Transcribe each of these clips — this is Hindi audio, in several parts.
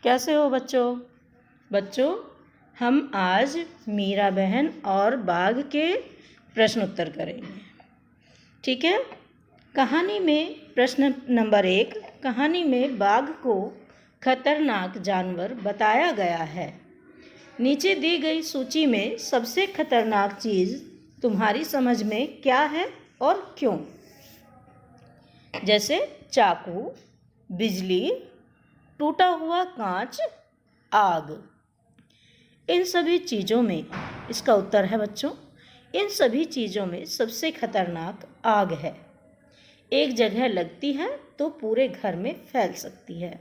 कैसे हो बच्चों हम आज मीरा बहन और बाघ के प्रश्न उत्तर करेंगे। ठीक है। कहानी में प्रश्न नंबर 1, कहानी में बाघ को खतरनाक जानवर बताया गया है। नीचे दी गई सूची में सबसे खतरनाक चीज़ तुम्हारी समझ में क्या है और क्यों? जैसे चाकू, बिजली, टूटा हुआ कांच, आग। इन सभी चीज़ों में इसका उत्तर है बच्चों, इन सभी चीज़ों में सबसे खतरनाक आग है। एक जगह लगती है तो पूरे घर में फैल सकती है।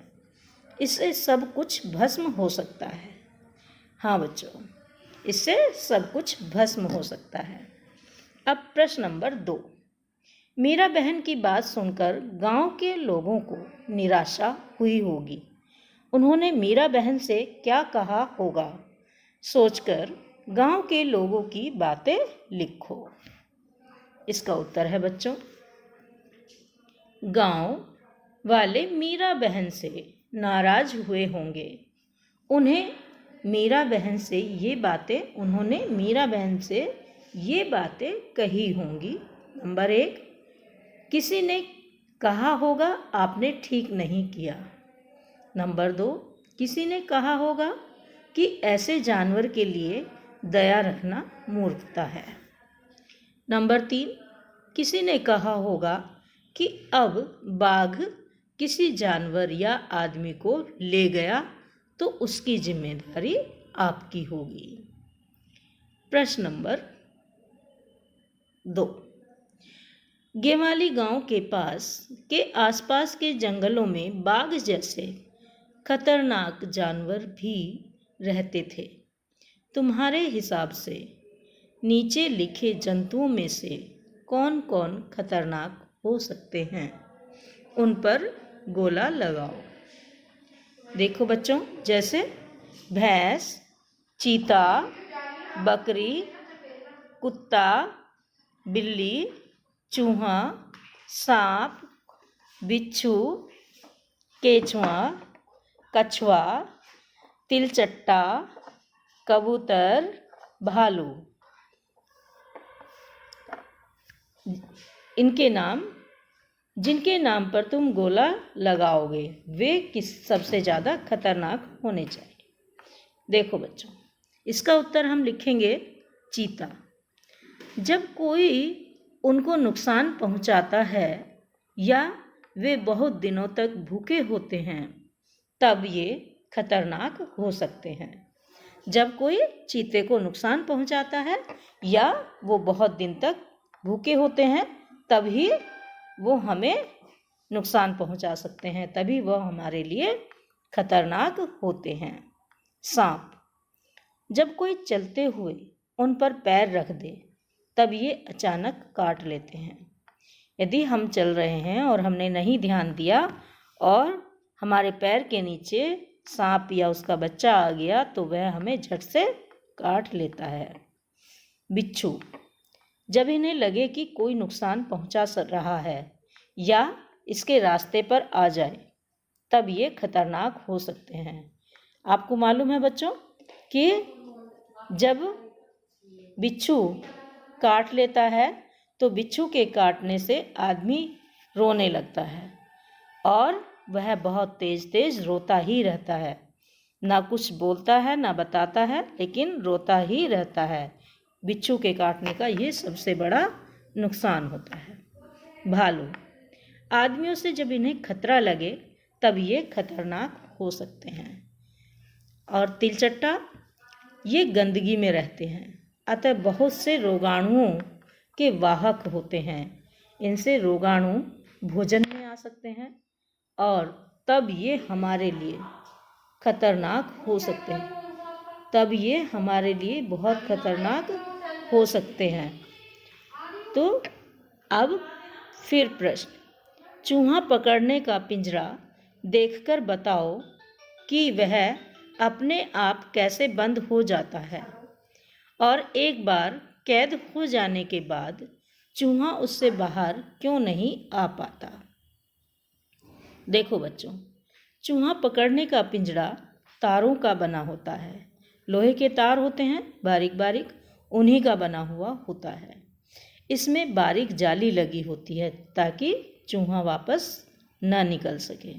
इससे सब कुछ भस्म हो सकता है। हाँ बच्चों, इससे सब कुछ भस्म हो सकता है। अब प्रश्न नंबर 2। मीरा बहन की बात सुनकर गांव के लोगों को निराशा हुई होगी। उन्होंने मीरा बहन से क्या कहा होगा? सोचकर गांव के लोगों की बातें लिखो। इसका उत्तर है बच्चों, गांव वाले मीरा बहन से नाराज हुए होंगे। उन्होंने मीरा बहन से ये बातें कही होंगी। नंबर 1, किसी ने कहा होगा आपने ठीक नहीं किया। नंबर 2, किसी ने कहा होगा कि ऐसे जानवर के लिए दया रखना मूर्खता है। नंबर 3, किसी ने कहा होगा कि अब बाघ किसी जानवर या आदमी को ले गया तो उसकी जिम्मेदारी आपकी होगी। प्रश्न नंबर 2। गेवाली गांव के आसपास के जंगलों में बाघ जैसे खतरनाक जानवर भी रहते थे। तुम्हारे हिसाब से नीचे लिखे जंतुओं में से कौन कौन खतरनाक हो सकते हैं? उन पर गोला लगाओ। देखो बच्चों, जैसे भैंस, चीता, बकरी, कुत्ता, बिल्ली, चूहा, सांप, बिच्छू, केचुआ, कछुआ, तिलचट्टा, कबूतर, भालू। जिनके नाम पर तुम गोला लगाओगे वे सबसे ज़्यादा खतरनाक होने चाहिए। देखो बच्चों, इसका उत्तर हम लिखेंगे चीता। जब कोई उनको नुकसान पहुंचाता है या वे बहुत दिनों तक भूखे होते हैं तब ये खतरनाक हो सकते हैं। जब कोई चीते को नुकसान पहुंचाता है या वो बहुत दिन तक भूखे होते हैं तभी वो हमें नुकसान पहुंचा सकते हैं, तभी वह हमारे लिए खतरनाक होते हैं। सांप, जब कोई चलते हुए उन पर पैर रख दे तब ये अचानक काट लेते हैं। यदि हम चल रहे हैं और हमने नहीं ध्यान दिया और हमारे पैर के नीचे सांप या उसका बच्चा आ गया तो वह हमें झट से काट लेता है। बिच्छू, जब इन्हें लगे कि कोई नुकसान पहुंचा रहा है या इसके रास्ते पर आ जाए तब ये खतरनाक हो सकते हैं। आपको मालूम है बच्चों कि जब बिच्छू काट लेता है तो बिच्छू के काटने से आदमी रोने लगता है और वह बहुत तेज रोता ही रहता है। ना कुछ बोलता है ना बताता है, लेकिन रोता ही रहता है। बिच्छू के काटने का ये सबसे बड़ा नुकसान होता है। भालू, आदमियों से जब इन्हें खतरा लगे तब ये खतरनाक हो सकते हैं। और तिलचट्टा, ये गंदगी में रहते हैं, अतः बहुत से रोगाणुओं के वाहक होते हैं। इनसे रोगाणु भोजन में आ सकते हैं और तब ये हमारे लिए खतरनाक हो सकते हैं, तब ये हमारे लिए बहुत खतरनाक हो सकते हैं। तो अब फिर प्रश्न, चूहा पकड़ने का पिंजरा देखकर बताओ कि वह अपने आप कैसे बंद हो जाता है और एक बार कैद हो जाने के बाद चूहा उससे बाहर क्यों नहीं आ पाता? देखो बच्चों, चूहा पकड़ने का पिंजड़ा तारों का बना होता है। लोहे के तार होते हैं बारीक बारीक, उन्हीं का बना हुआ होता है। इसमें बारीक जाली लगी होती है ताकि चूहा वापस ना निकल सके।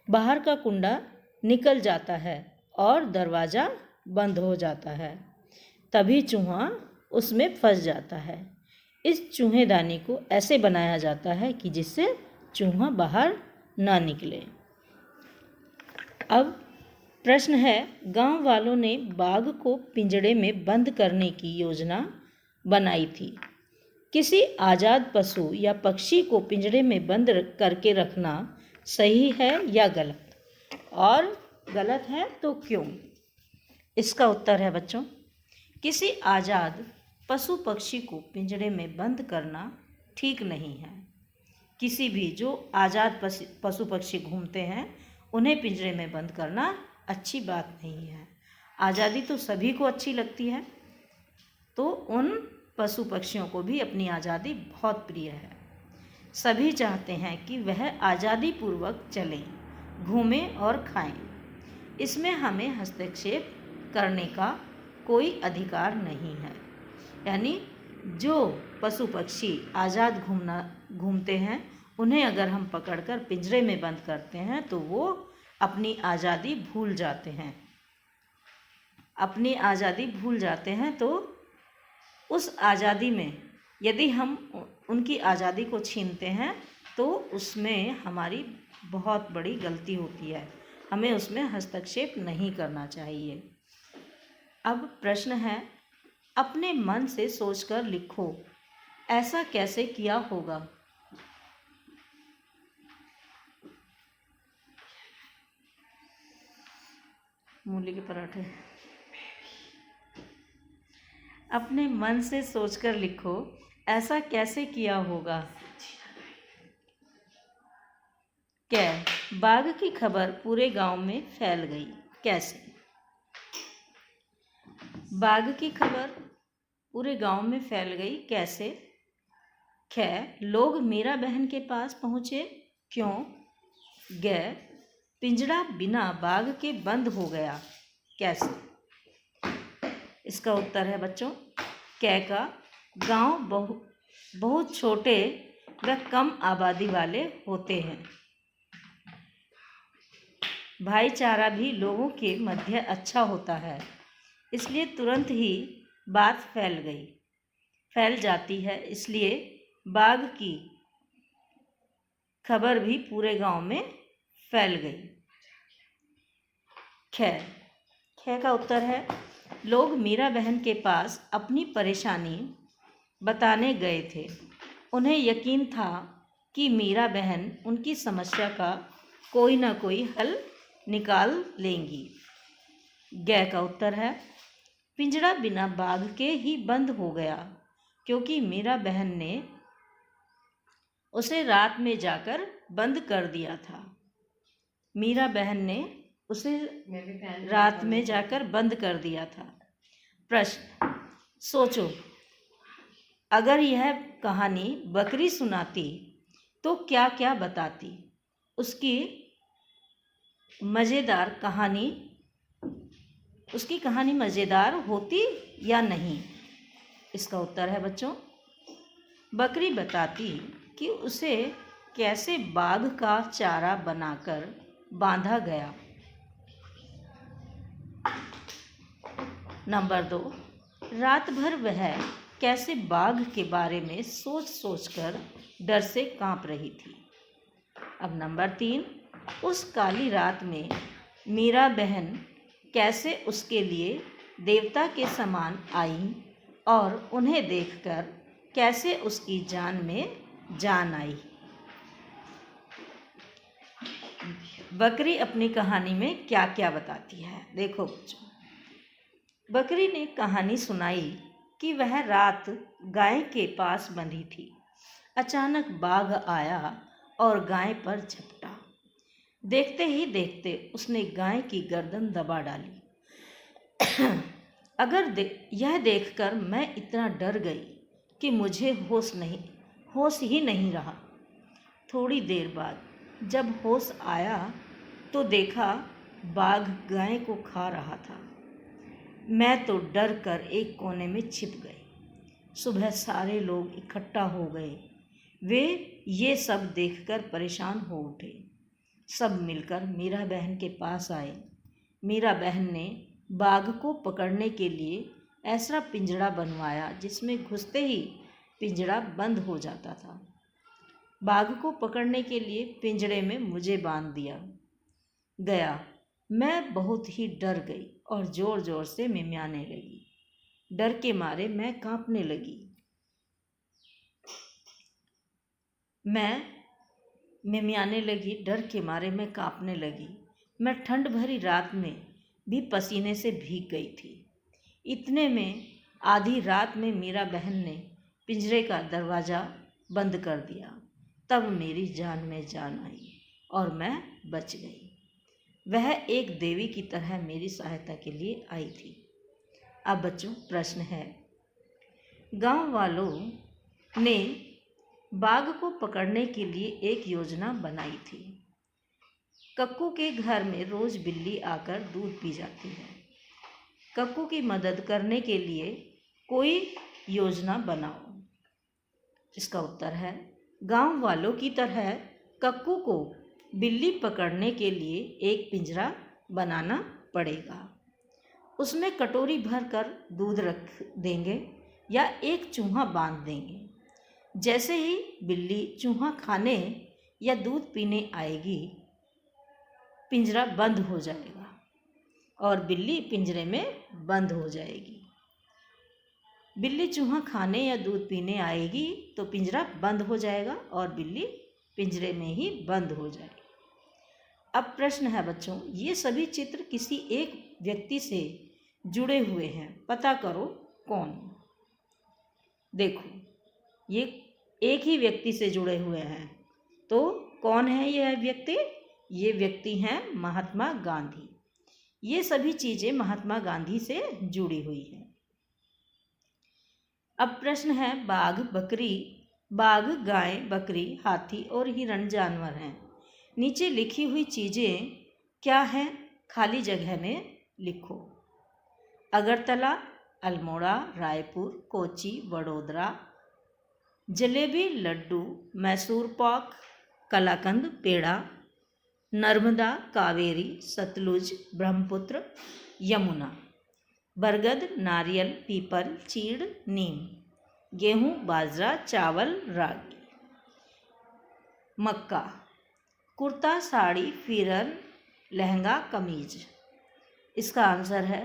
बाहर का कुंडा निकल जाता है और दरवाज़ा बंद हो जाता है, तभी चूहा उसमें फंस जाता है। इस चूहेदानी को ऐसे बनाया जाता है कि जिससे चूहा बाहर ना निकले। अब प्रश्न है, गांव वालों ने बाघ को पिंजड़े में बंद करने की योजना बनाई थी। किसी आज़ाद पशु या पक्षी को पिंजड़े में बंद करके रखना सही है या गलत, और गलत है तो क्यों? इसका उत्तर है बच्चों, किसी आज़ाद पशु पक्षी को पिंजड़े में बंद करना ठीक नहीं है। किसी भी जो आज़ाद पशु पक्षी घूमते हैं उन्हें पिंजरे में बंद करना अच्छी बात नहीं है। आज़ादी तो सभी को अच्छी लगती है, तो उन पशु पक्षियों को भी अपनी आज़ादी बहुत प्रिय है। सभी चाहते हैं कि वह आज़ादी पूर्वक चलें, घूमें और खाएं। इसमें हमें हस्तक्षेप करने का कोई अधिकार नहीं है। यानी जो पशु पक्षी आज़ाद घूमते हैं उन्हें अगर हम पकड़कर पिंजरे में बंद करते हैं तो वो अपनी आज़ादी भूल जाते हैं। अपनी आज़ादी भूल जाते हैं तो उस आज़ादी में यदि हम उनकी आज़ादी को छीनते हैं तो उसमें हमारी बहुत बड़ी गलती होती है। हमें उसमें हस्तक्षेप नहीं करना चाहिए। अब प्रश्न है, अपने मन से सोचकर लिखो, ऐसा कैसे किया होगा? मूली के पराठे। अपने मन से सोचकर लिखो, ऐसा कैसे किया होगा? क्या बाघ की खबर पूरे गांव में फैल गई, कैसे? बाघ की खबर पूरे गांव में फैल गई कैसे? ख, लोग मीरा बहन के पास पहुँचे, क्यों? ग, पिंजड़ा बिना बाघ के बंद हो गया, कैसे? इसका उत्तर है बच्चों क का, गांव बहुत छोटे व कम आबादी वाले होते हैं। भाईचारा भी लोगों के मध्य अच्छा होता है, इसलिए तुरंत ही बात फैल जाती है। इसलिए बाघ की खबर भी पूरे गांव में फैल गई। ख का उत्तर है, लोग मीरा बहन के पास अपनी परेशानी बताने गए थे। उन्हें यकीन था कि मीरा बहन उनकी समस्या का कोई ना कोई हल निकाल लेंगी। ग का उत्तर है, पिंजड़ा बिना बाघ के ही बंद हो गया क्योंकि मीरा बहन ने उसे रात में जाकर बंद कर दिया था। मीरा बहन ने उसे रात में जाकर बंद कर दिया था। प्रश्न, सोचो, अगर यह कहानी बकरी सुनाती तो क्या क्या बताती? उसकी कहानी मज़ेदार होती या नहीं? इसका उत्तर है बच्चों, बकरी बताती कि उसे कैसे बाघ का चारा बनाकर बांधा गया। नंबर 2, रात भर वह कैसे बाघ के बारे में सोच कर डर से कांप रही थी। अब नंबर 3, उस काली रात में मीरा बहन कैसे उसके लिए देवता के समान आई और उन्हें देखकर कैसे उसकी जान में जान आई। बकरी अपनी कहानी में क्या क्या बताती है, देखो बच्चों। बकरी ने कहानी सुनाई कि वह रात गाय के पास बंधी थी। अचानक बाघ आया और गाय पर झपटा। देखते ही देखते उसने गाय की गर्दन दबा डाली। यह देखकर मैं इतना डर गई कि मुझे होश ही नहीं रहा। थोड़ी देर बाद जब होश आया तो देखा बाघ गाय को खा रहा था। मैं तो डर कर एक कोने में छिप गई। सुबह सारे लोग इकट्ठा हो गए। वे ये सब देखकर परेशान हो उठे। सब मिलकर मीरा बहन के पास आए। मीरा बहन ने बाघ को पकड़ने के लिए ऐसा पिंजड़ा बनवाया जिसमें घुसते ही पिंजड़ा बंद हो जाता था। बाघ को पकड़ने के लिए पिंजड़े में मुझे बांध दिया गया। मैं बहुत ही डर गई और ज़ोर ज़ोर से मिमियाने लगी। डर के मारे मैं कांपने लगी। डर के मारे मैं कांपने लगी। मैं ठंड भरी रात में भी पसीने से भीग गई थी। इतने में आधी रात में मीरा बहन ने पिंजरे का दरवाज़ा बंद कर दिया। तब मेरी जान में जान आई और मैं बच गई। वह एक देवी की तरह मेरी सहायता के लिए आई थी। अब बच्चों प्रश्न है, गांव वालों ने बाघ को पकड़ने के लिए एक योजना बनाई थी। कक्कू के घर में रोज बिल्ली आकर दूध पी जाती है। कक्कू की मदद करने के लिए कोई योजना बनाओ। इसका उत्तर है, गांव वालों की तरह कक्कू को बिल्ली पकड़ने के लिए एक पिंजरा बनाना पड़ेगा। उसमें कटोरी भर कर दूध रख देंगे या एक चूहा बांध देंगे। जैसे ही बिल्ली चूहा खाने या दूध पीने आएगी, पिंजरा बंद हो जाएगा और बिल्ली पिंजरे में बंद हो जाएगी। बिल्ली चूहा खाने या दूध पीने आएगी तो पिंजरा बंद हो जाएगा और बिल्ली पिंजरे में ही बंद हो जाएगी। अब प्रश्न है बच्चों, ये सभी चित्र किसी एक व्यक्ति से जुड़े हुए हैं। पता करो कौन। देखो, ये एक ही व्यक्ति से जुड़े हुए हैं, तो कौन है यह व्यक्ति? ये व्यक्ति हैं महात्मा गांधी। ये सभी चीज़ें महात्मा गांधी से जुड़ी हुई हैं। अब प्रश्न है, बाघ, गाय, बकरी, हाथी और हिरण जानवर हैं। नीचे लिखी हुई चीज़ें क्या हैं? खाली जगह में लिखो। अगरतला, अल्मोड़ा, रायपुर, कोच्चि, वडोदरा, जलेबी, लड्डू, मैसूर पाक, कलाकंद, पेड़ा, नर्मदा, कावेरी, सतलुज, ब्रह्मपुत्र, यमुना, बरगद, नारियल, पीपल, चीड़, नीम, गेहूँ, बाजरा, चावल, रागी, मक्का, कुर्ता, साड़ी, फिरन, लहंगा, कमीज। इसका आंसर है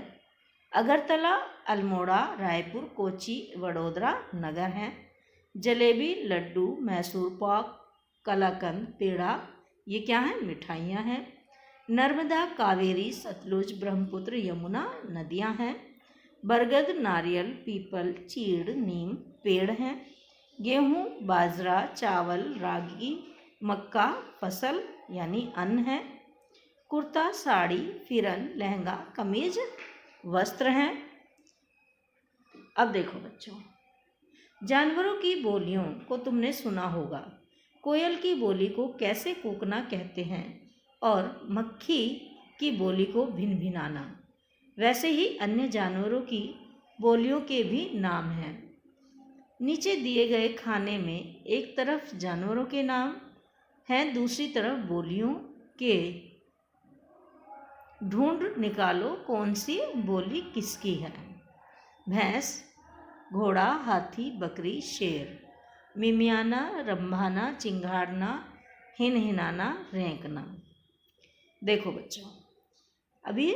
अगरतला, अल्मोड़ा, रायपुर, कोच्चि, वडोदरा नगर हैं। जलेबी, लड्डू, मैसूर पाक, कलाकंद, पेड़ा, ये क्या हैं? मिठाइयाँ हैं। नर्मदा, कावेरी, सतलुज, ब्रह्मपुत्र, यमुना नदियाँ हैं। बरगद, नारियल, पीपल, चीड़, नीम पेड़ हैं। गेहूँ, बाजरा, चावल, रागी, मक्का फसल यानी अन्न है। कुर्ता, साड़ी, फिरन, लहंगा, कमीज वस्त्र हैं। अब देखो बच्चों, जानवरों की बोलियों को तुमने सुना होगा। कोयल की बोली को कैसे कूकना कहते हैं और मक्खी की बोली को भिनभिनाना। वैसे ही अन्य जानवरों की बोलियों के भी नाम हैं। नीचे दिए गए खाने में एक तरफ जानवरों के नाम हैं, दूसरी तरफ बोलियों के। ढूंढ निकालो कौन सी बोली किसकी है। भैंस, घोड़ा, हाथी, बकरी, शेर। मिमियाना, रंभाना, चिंघाड़ना, हिनहिनाना, रेंकना। देखो बच्चों, अभी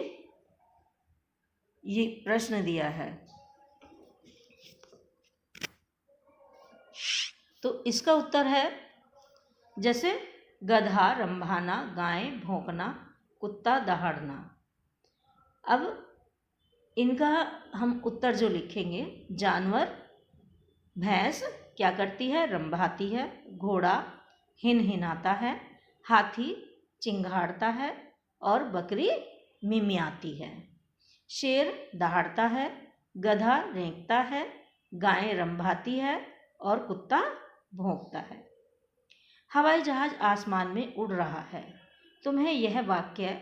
ये प्रश्न दिया है, तो इसका उत्तर है जैसे गधा, रंभाना, गाय, भौंकना, कुत्ता, दहाड़ना। अब इनका हम उत्तर जो लिखेंगे, जानवर, भैंस क्या करती है? रंभाती है। घोड़ा हिनहिनाता है। हाथी चिंघाड़ता है और बकरी मिमियाती है। शेर दहाड़ता है। गधा रेंकता है। गाय रंभाती है और कुत्ता भौंकता है। हवाई जहाज आसमान में उड़ रहा है। तुम्हें यह वाक्य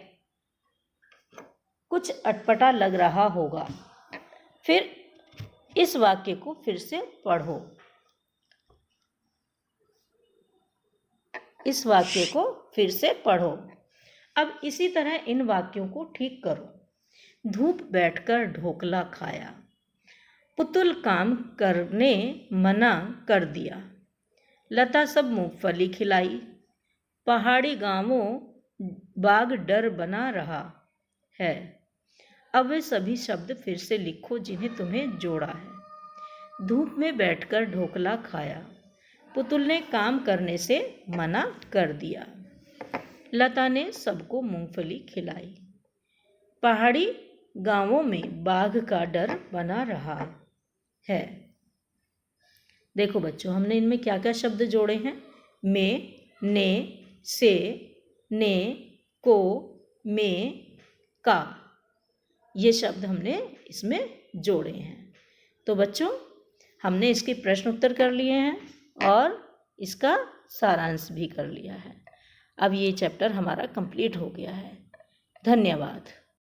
कुछ अटपटा लग रहा होगा, फिर इस वाक्य को फिर से पढ़ो। इस वाक्य को फिर से पढ़ो। अब इसी तरह इन वाक्यों को ठीक करो। धूप बैठकर ढोकला खाया, पुतुल काम करने मना कर दिया, लता सब मूंगफली खिलाई, पहाड़ी गांवों बाग डर बना रहा है। अब वे सभी शब्द फिर से लिखो जिन्हें तुम्हें जोड़ा है। धूप में बैठकर ढोकला खाया, पुतुल ने काम करने से मना कर दिया, लता ने सबको मूंगफली खिलाई, पहाड़ी गांवों में बाघ का डर बना रहा है। देखो बच्चों, हमने इनमें क्या क्या शब्द जोड़े हैं? में, ने, से, ने, को, में, का, ये शब्द हमने इसमें जोड़े हैं। तो बच्चों, हमने इसके प्रश्न उत्तर कर लिए हैं और इसका सारांश भी कर लिया है। अब ये चैप्टर हमारा कंप्लीट हो गया है। धन्यवाद।